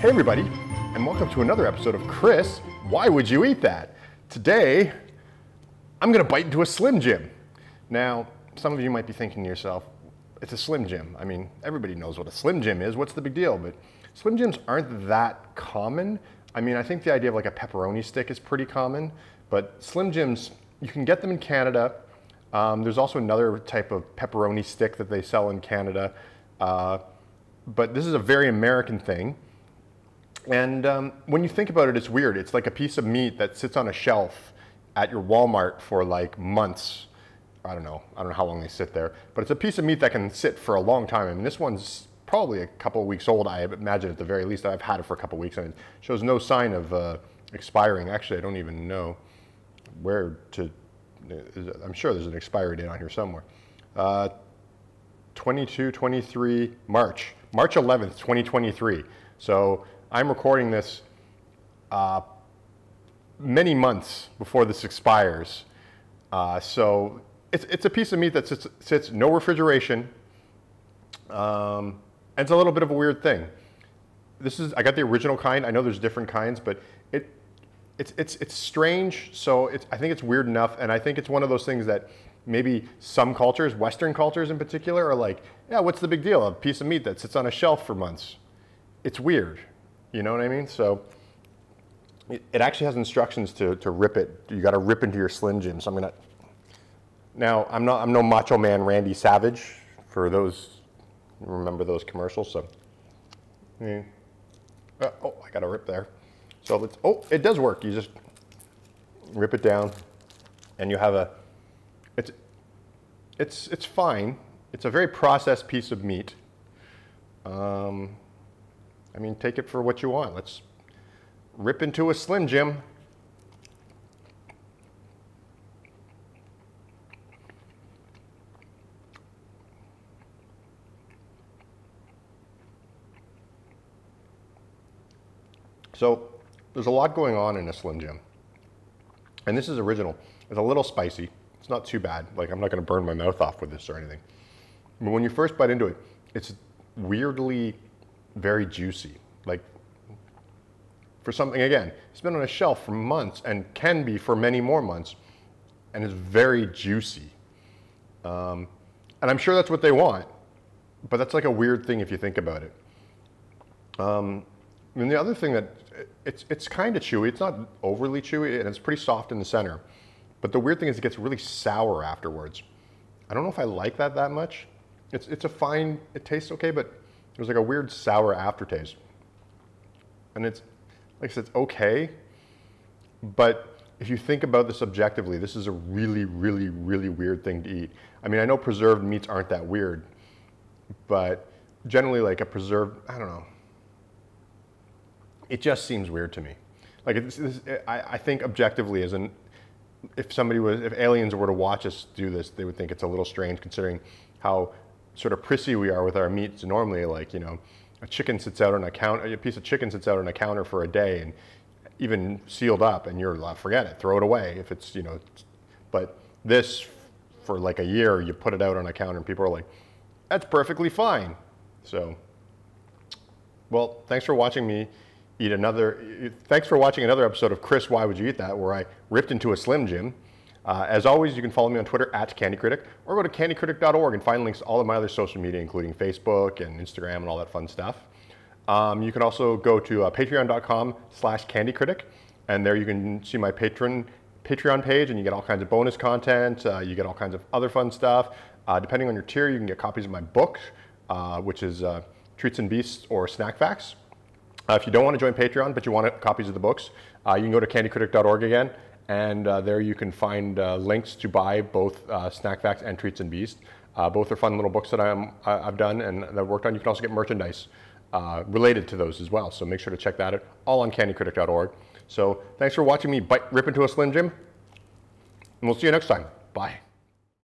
Hey everybody, and welcome to another episode of Chris, Why Would You Eat That? Today, I'm gonna bite into a Slim Jim. Now, some of you might be thinking to yourself, it's a Slim Jim. I mean, everybody knows what a Slim Jim is, what's the big deal? But Slim Jims aren't that common. I mean, I think the idea of like a pepperoni stick is pretty common, but Slim Jims, you can get them in Canada. There's also another type of pepperoni stick that they sell in Canada, but this is a very American thing. And when you think about it, it's weird. It's like a piece of meat that sits on a shelf at your Walmart for like months. I don't know how long they sit there, but it's a piece of meat that can sit for a long time. I mean, this one's probably a couple of weeks old, I imagine at the very least. I've had it for a couple of weeks and it shows no sign of expiring. Actually, I don't even know where to, I'm sure there's an expiry date on here somewhere. 23 March 11th, 2023. So I'm recording this many months before this expires. So it's a piece of meat that sits no refrigeration, and it's a little bit of a weird thing. I got the original kind. I know there's different kinds, but it's strange. So I think it's weird enough, and I think it's one of those things that maybe some cultures, Western cultures in particular, are like, yeah, what's the big deal? A piece of meat that sits on a shelf for months. It's weird. You know what I mean? So it actually has instructions to rip it. You got to rip into your Slim Jim. So I'm gonna. Now I'm no Macho Man Randy Savage for those who remember those commercials. So oh, I got to rip there. So let's. Oh, it does work. You just rip it down, and you have a. It's fine. It's a very processed piece of meat. I mean, take it for what you want. Let's rip into a Slim Jim. So there's a lot going on in a Slim Jim. And this is original. It's a little spicy. It's not too bad. Like, I'm not going to burn my mouth off with this or anything. But when you first bite into it, it's weirdly very juicy. Like, for something, again, it's been on a shelf for months and can be for many more months, and it's very juicy. And I'm sure that's what they want, but that's like a weird thing if you think about it. And the other thing that it's kind of chewy. It's not overly chewy, and it's pretty soft in the center. But the weird thing is it gets really sour afterwards. I don't know if I like that much. It's a fine, it tastes okay, but there's like a weird sour aftertaste. And it's, like I said, it's okay. But if you think about this objectively, this is a really, really, really weird thing to eat. I mean, I know preserved meats aren't that weird, but generally like a preserved, I don't know. It just seems weird to me. Like I think objectively if aliens were to watch us do this, they would think it's a little strange considering how sort of prissy we are with our meats. Normally, like, you know, a chicken sits out on a counter, a piece of chicken sits out on a counter for a day and even sealed up, and you're like, forget it, throw it away if it's, you know, but this, for like a year, you put it out on a counter and people are like, that's perfectly fine. So, well, thanks for watching another episode of Chris, Why Would You Eat That?, where I ripped into a Slim Jim. As always, you can follow me on Twitter @CandyCritic, or go to candycritic.org and find links to all of my other social media, including Facebook and Instagram and all that fun stuff. You can also go to patreon.com/candycritic, and there you can see my Patreon page, and you get all kinds of bonus content. You get all kinds of other fun stuff. Depending on your tier, you can get copies of my book, which is Treats and Beasts or Snack Facts. If you don't want to join Patreon, but you want copies of the books, you can go to candycritic.org again. And there you can find links to buy both Snack Facts and Treats and Beast. Both are fun little books that I've done and that I've worked on. You can also get merchandise related to those as well. So make sure to check that out, all on candycritic.org. So thanks for watching me rip into a Slim Jim, and we'll see you next time. Bye.